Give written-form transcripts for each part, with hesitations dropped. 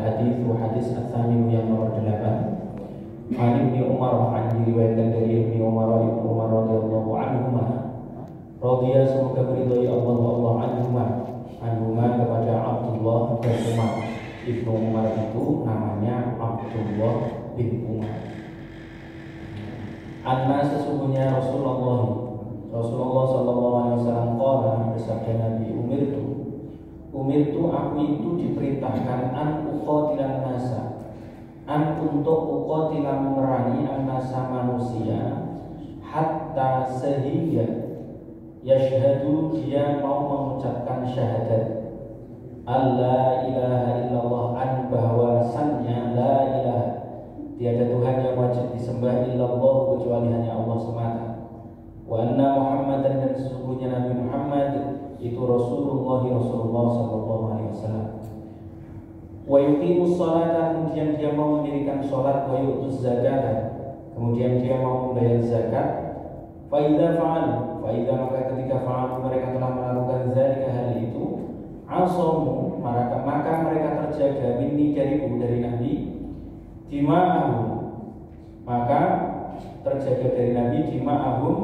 Hadis At-Thamin yang nomor 8. An Ibnu Umar diriwayatkan dari Ibnu Umar radhiyallahu anhuma. Radhiya semoga beridhoi Allah anhuma kepada Abdullah dan Umar. Ibnu Umar itu namanya Abdullah bin Umar. Anna sesungguhnya Rasulullah sallallahu alaihi wasallam qala bersabda Nabi Umirtu aku itu diperintahkan an uqatilan nasa untuk uqatilan memerangi an-nasa manusia hatta sehingga yashhadu dia mau mengucapkan syahadat alla ilaha illallah bahwasannya la ilaha tiada Tuhan yang wajib disembah illallah kecuali hanya Allah semata wa anna Muhammadan dan sesungguhnya Nabi Muhammad itu Rasulullah sallallahu alaihi wasallam. Wa yuqimus salata kemudian dia mau mendirikan salat, wa yu'tuz zakata kemudian dia mau membayar zakat. Fa idza maka ketika fa'alu mereka telah melakukan zalika hal itu asamu maka mereka terjaga minni dariku dari Nabi dima'ahum maka terjaga dari Nabi dima'ahum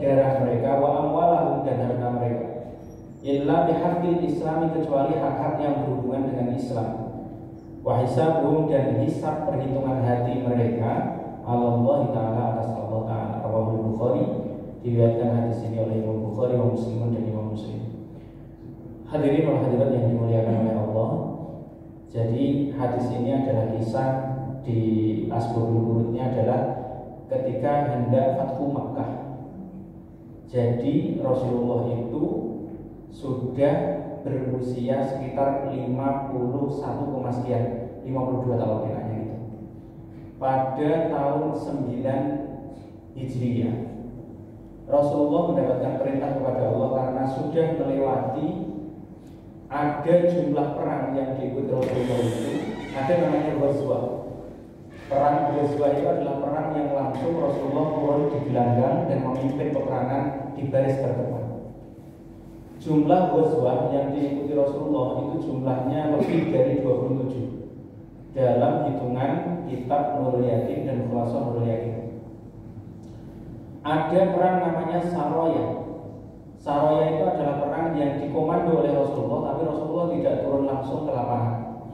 darah mereka wa amwalahum dan harta mereka illa bihaqqil islami kecuali hak-hak yang berhubungan dengan Islam wa hisabuhum dan hisab perhitungan hati mereka Allah Ta'ala atas Allah Ta'ala. Rawahul Bukhari diriwayatkan hadis ini oleh Imam Bukhari wa Muslimun dan Imam Muslim. Hadirin wal hadirat yang dimuliakan oleh Allah, jadi hadis ini adalah kisah di asbabul wurudnya adalah ketika hendak Fathu Makkah. Jadi Rasulullah itu sudah berusia sekitar 51, sekian 52 tahun kayaknya gitu. Pada tahun 9 Hijriah Rasulullah mendapatkan perintah kepada Allah karena sudah melewati ada jumlah perang yang diikuti Rasulullah itu ada namanya Ghazwah. Perang Ghazwah itu adalah perang yang langsung Rasulullah turun di gelanggang dan memimpin peperangan di baris terdepan. Jumlah Ghazwah yang diikuti Rasulullah itu jumlahnya lebih dari 27 dalam hitungan kitab Nurul Yakin dan Khulasa Nurul Yakin. Ada perang namanya Saroya. Saroya itu adalah perang yang dikomando oleh Rasulullah, tapi Rasulullah tidak turun langsung ke lapangan.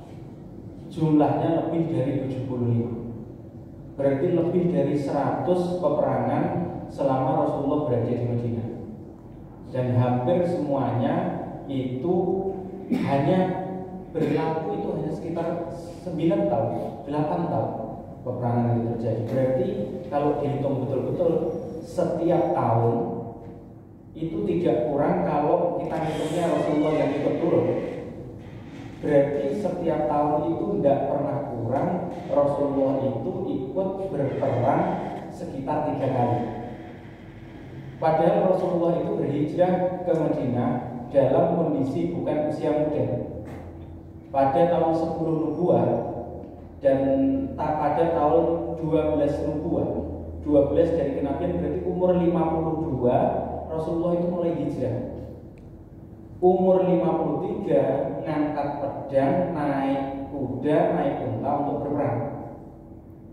Jumlahnya lebih dari 75. Berarti lebih dari 100 peperangan selama Rasulullah berada di Madinah. Dan hampir semuanya itu hanya berlaku itu hanya sekitar 9 tahun, 8 tahun peperangan itu terjadi. Berarti kalau dihitung betul-betul setiap tahun itu tidak kurang kalau kita hitungnya Rasulullah yang ikut turun. Berarti setiap tahun itu tidak pernah kurang Rasulullah itu ikut berperang sekitar 3 kali. Padahal Rasulullah itu berhijrah ke Madinah dalam kondisi bukan usia muda. Pada tahun 10 Nubuwah dan pada tahun 12 Nubuwah, 12 dari kenabian berarti umur 52 Rasulullah itu mulai hijrah. Umur 53 ngangkat pedang, naik kuda, naik unta untuk berperang.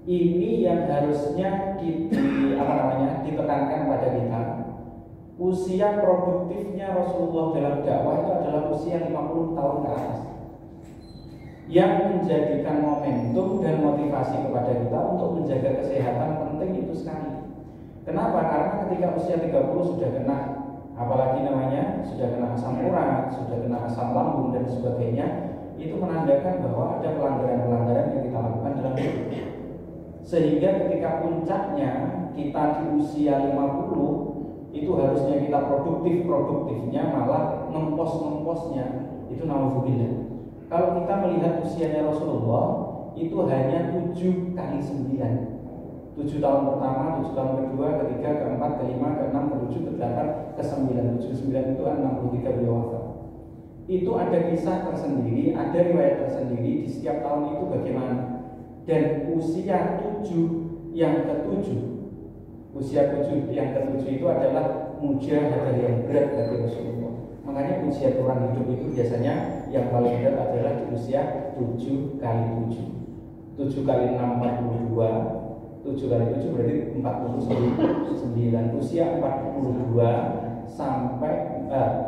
Ini yang harusnya ditekankan pada kita. Usia produktifnya Rasulullah dalam dakwah itu adalah usia 50 tahun ke atas. Yang menjadikan momentum dan motivasi kepada kita untuk menjaga kesehatan penting itu sekali. Kenapa? Karena ketika usia 30 sudah kena sudah kena asam urat, sudah kena asam lambung dan sebagainya, itu menandakan bahwa ada pelanggaran-pelanggaran yang kita lakukan dalam hidup. Sehingga ketika puncaknya kita di usia 50 itu harusnya kita produktifnya malah ngempos-ngemposnya itu naudzubillah. Kalau kita melihat usianya Rasulullah itu hanya 7 kali 9. 7 tahun pertama, 7 tahun kedua, ketiga, keempat, kelima, keenam, ketujuh, ke-8, ke-9. 7 ke 9 itu 63 beliau wafat. Itu ada kisah tersendiri, ada riwayat tersendiri di setiap tahun itu bagaimana. Dan usia 7 yang ke-7 itu adalah mujahadah yang berat bagi Rasulullah. Makanya usia orang hidup itu biasanya yang paling benar adalah di usia 7 kali 7. 7 kali 6 42, 7 kali 7 berarti 49. Usia 42 sampai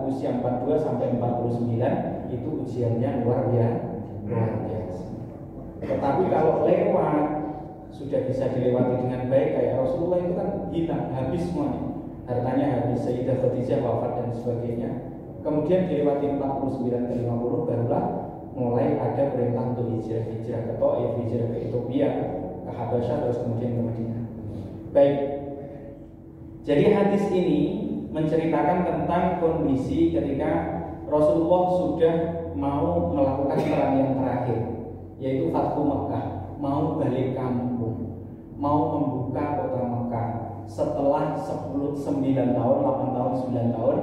usia 42 sampai 49 itu ujiannya luar biasa. Tetapi kalau lewat sudah bisa dilewati dengan baik, kayak Rasulullah itu kan hilang, habis semuanya, hartanya habis, Sayyidah Khadijah wafat dan sebagainya. Kemudian dilewati 49 ke 50 barulah mulai ada perintah untuk hijrah ke Taif, hijrah ke Ethiopia, ke Habasyah, terus kemudian ke Madinah. Baik. Jadi hadis ini menceritakan tentang kondisi ketika Rasulullah sudah mau melakukan perang yang terakhir, yaitu Fathu Makkah, mau balik kampung, mau membuka kota Makkah setelah 9 tahun, 8 tahun, 9 tahun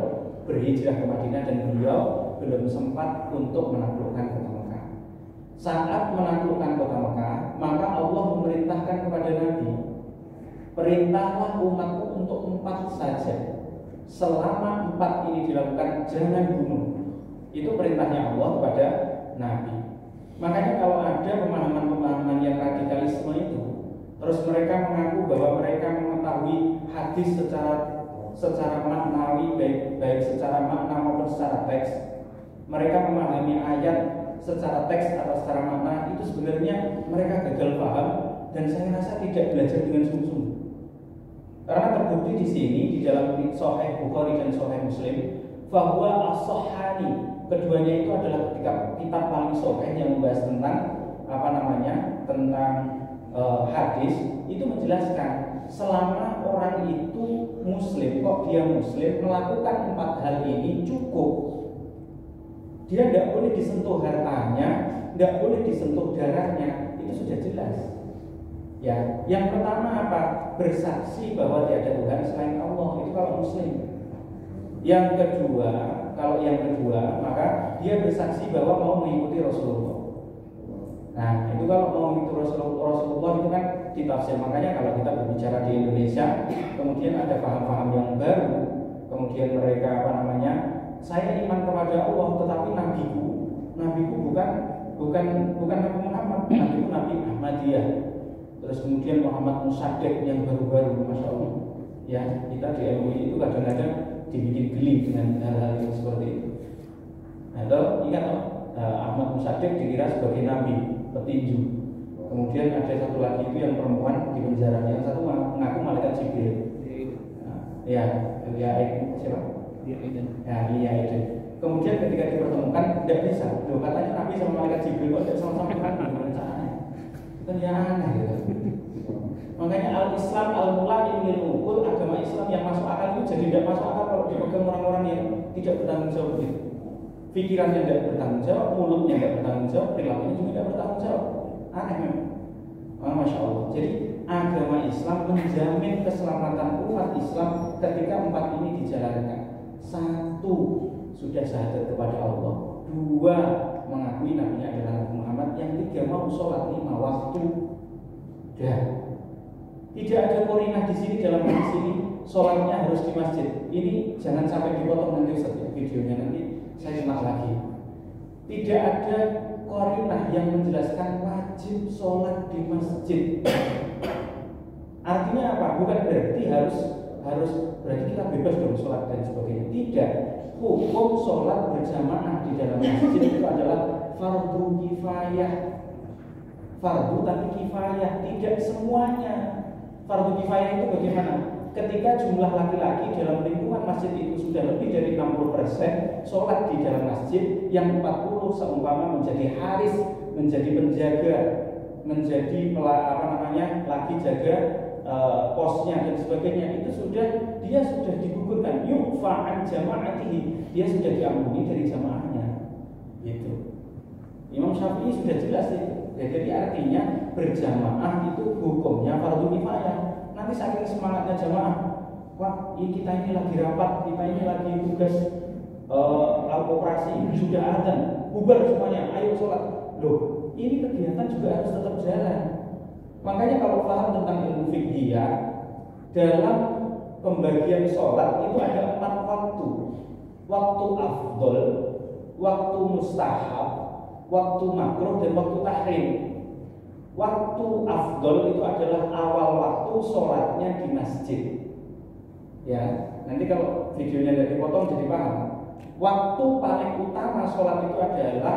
berhijrah ke Madinah, dan beliau belum sempat untuk menaklukkan kota Makkah. Saat menaklukkan kota Makkah, maka Allah memerintahkan kepada Nabi, perintahlah umatku untuk 4 saja. Selama 4 ini dilakukan, jangan bunuh. Itu perintahnya Allah kepada Nabi. Makanya kalau ada pemahaman-pemahaman yang radikalisme itu, terus mereka mengaku bahwa mereka mengetahui hadis secara maknawi, baik secara makna maupun secara teks, mereka memahami ayat secara teks atau secara makna, itu sebenarnya mereka gagal paham, dan saya rasa tidak belajar dengan sungguh-sungguh. Karena terbukti di sini di dalam Sahih Bukhari dan Sahih Muslim, bahwa as-sahhani, keduanya itu adalah kitab paling sahih yang membahas tentang tentang hadis, itu menjelaskan selama orang itu muslim, kok dia muslim, melakukan 4 hal ini cukup. Dia tidak boleh disentuh hartanya, tidak boleh disentuh darahnya, itu sudah jelas. Ya, yang pertama apa? Bersaksi bahwa tidak ada Tuhan selain Allah, itu kalau muslim. Yang kedua, maka dia bersaksi bahwa mau mengikuti Rasulullah. Nah, itu kalau mau mengikuti Rasulullah itu kan ditafsir. Makanya kalau kita berbicara di Indonesia, kemudian ada paham-paham yang baru, kemudian mereka saya iman kepada Allah, tetapi nabiku bukan Nabi Muhammad, nabiku Nabi Ahmadiyah. Terus kemudian Muhammad Musaddiq yang baru-baru, masya Allah. Ya, kita di MUI itu kadang-kadang dibikin geli dengan hal-hal yang seperti itu. Nah, ingat Ahmad Musaddiq dikira sebagai nabi, petinju. Kemudian ada satu lagi itu yang perempuan di penjara, yang satu mengaku malaikat Jibril. Siapa? Iya itu. Kemudian ketika dipertemukan tidak bisa. Loh, katanya nabi sama malaikat Jibril kok tidak sama-sama kan? Gimana caranya? Kan ya aneh gitu. Makanya al-Islam al-mula ilmil uqul, agama Islam yang masuk akal itu jadi tidak masuk akal kalau dipegang orang-orang yang tidak bertanggung jawab gitu. Pikirannya tidak bertanggung jawab, mulutnya tidak bertanggung jawab, perilakunya juga tidak bertanggung jawab. Aneh memang. Masya Allah. Jadi agama Islam menjamin keselamatan umat Islam ketika 4 ini dijalankan. 1, sudah syahadat kepada Allah. 2, mengakui nabinya adalah Nabi Muhammad. Yang 3, mau sholat 5 waktu. Tidak ada korinah di sini dalam hadis ini. Sholatnya harus di masjid. Ini jangan sampai dipotong nanti videonya, nanti saya ulang lagi. Tidak ada korinah yang menjelaskan wajib sholat di masjid. Artinya apa? Bukan berarti harus berarti kita bebas dong sholat dan sebagainya. Tidak. Hukum sholat berjamaah di dalam masjid itu adalah fardu kifayah. Fardu tapi kifayah, tidak semuanya. Fardu kifayah itu bagaimana? Ketika jumlah laki-laki dalam lingkungan masjid itu sudah lebih dari 60% sholat di dalam masjid, yang 40 seumpama menjadi haris, menjadi penjaga, menjadi lagi jaga posnya dan sebagainya, itu dia sudah digugurkan, yufa'an jama'atihi, dia sudah diampuni dari jamaahnya. Gitu. Imam Syafi'i sudah jelas itu. Ya, jadi artinya berjamaah itu hukumnya fardu kifayah. Nanti saking semangatnya jamaah, wah kita ini lagi rapat, kita ini lagi tugas operasi, sudah azan, bubar semuanya, ayo sholat. Loh, ini kegiatan juga harus tetap jalan. Makanya kalau paham tentang ilmu fikih, dalam pembagian sholat itu ada 4 waktu. Waktu afdol, waktu mustahab, waktu makruh, dan waktu tahrim. Waktu afdol itu adalah awal waktu sholatnya di masjid. Ya, nanti kalau videonya tidak dipotong jadi paham. Waktu paling utama sholat itu adalah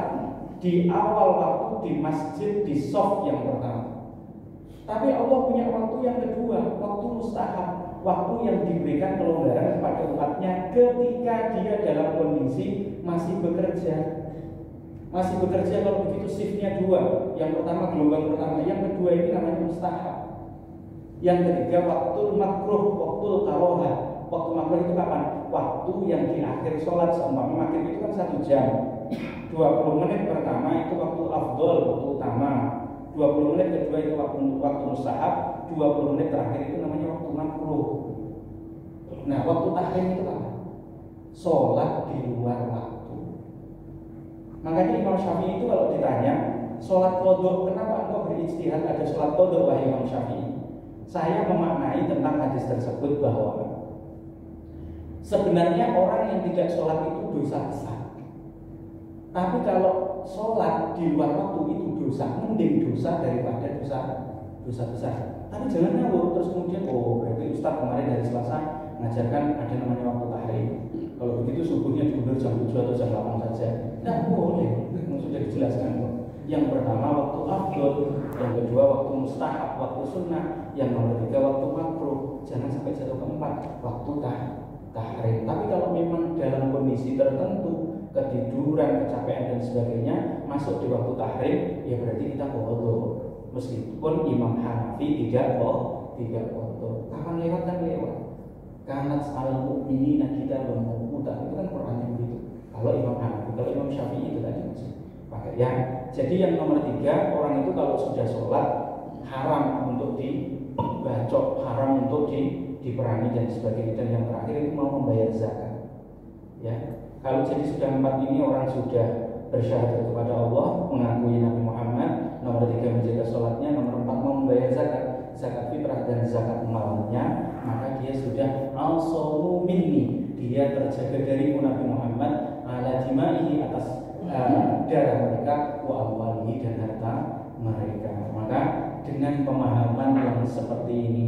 di awal waktu di masjid, di shaf yang pertama. Tapi Allah punya waktu yang kedua, waktu mustahab, waktu yang diberikan kelonggaran kepada umatnya ketika dia dalam kondisi masih bekerja. Masih bekerja, kalau begitu shiftnya dua. Yang pertama gelombang pertama, yang kedua ini namanya mustahab. Yang ketiga waktu makruh, waktu karohah. Waktu makruh itu kapan? Waktu yang di akhir sholat, seumpama maghrib itu kan 1 jam. 20 menit pertama itu waktu afdol, waktu utama. 20 menit kedua itu waktu mustahab. 20 menit terakhir itu namanya waktu makruh. Nah, waktu tahrim itu apa? Sholat di luar waktu. Makanya Imam Syafi'i itu kalau ditanya sholat qodho, kenapa engkau berijtihad ada sholat qodho, wahai Imam Syafi'i? Saya memaknai tentang hadis tersebut bahwa sebenarnya orang yang tidak sholat itu dosa besar. Tapi kalau sholat di luar waktu itu dosa, mending dosa daripada dosa besar. Tapi jangan ngawur terus kemudian, oh berarti Ustaz kemarin dari Selasa mengajarkan ada namanya waktu tahrim. Kalau begitu subuhnya diundur jam 7 atau jam 8 saja. Tidak boleh, sudah dijelaskan kok. Yang pertama waktu afdol, yang kedua waktu mustahab, waktu sunnah, yang nomor 3 waktu makruh. Jangan sampai jatuh keempat, waktu tahrim. Tapi kalau memang dalam kondisi tertentu, ketiduran, kecapean dan sebagainya, masuk di waktu tahrim, ya berarti kita qodho. Meskipun Imam Hanafi tidak qodho. Kapan lewat kan lewat. Kanat al-mu'minina kitaban mawquta, itu kan Qurannya begitu. Kalau Imam Hanafi, kalau Imam Syafi'i itu tadi masih pakai ya. Jadi yang nomor 3, orang itu kalau sudah sholat haram untuk dibacok, haram untuk diperangi dan sebagainya. Dan yang terakhir itu mau membayar zakat. Ya, kalau jadi sudah 4 ini orang sudah bersyahadat kepada Allah, mengakui Nabi Muhammad. Nomor 3 menjaga sholatnya, nomor 4 mau membayar zakat fitrah dan zakat malnya, maka dia sudah al-sawmu minni, dia terjaga dari Nabi Muhammad ala dimaihi, atas darah mereka, wa amwalihi, dan harta mereka. Maka dengan pemahaman yang seperti ini,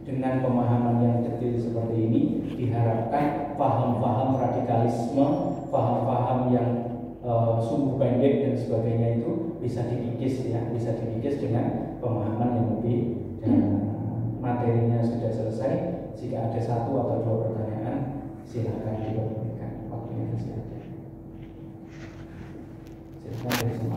dengan pemahaman yang detail seperti ini, diharapkan paham-paham radikalisme, paham-paham yang sumbu pendek dan sebagainya itu bisa dikikis ya, bisa dikikis dengan pemahaman yang lebih. Dan materinya sudah selesai. Jika ada 1 atau 2 pertanyaan, silakan diberikan, waktunya masih ada. Silakan.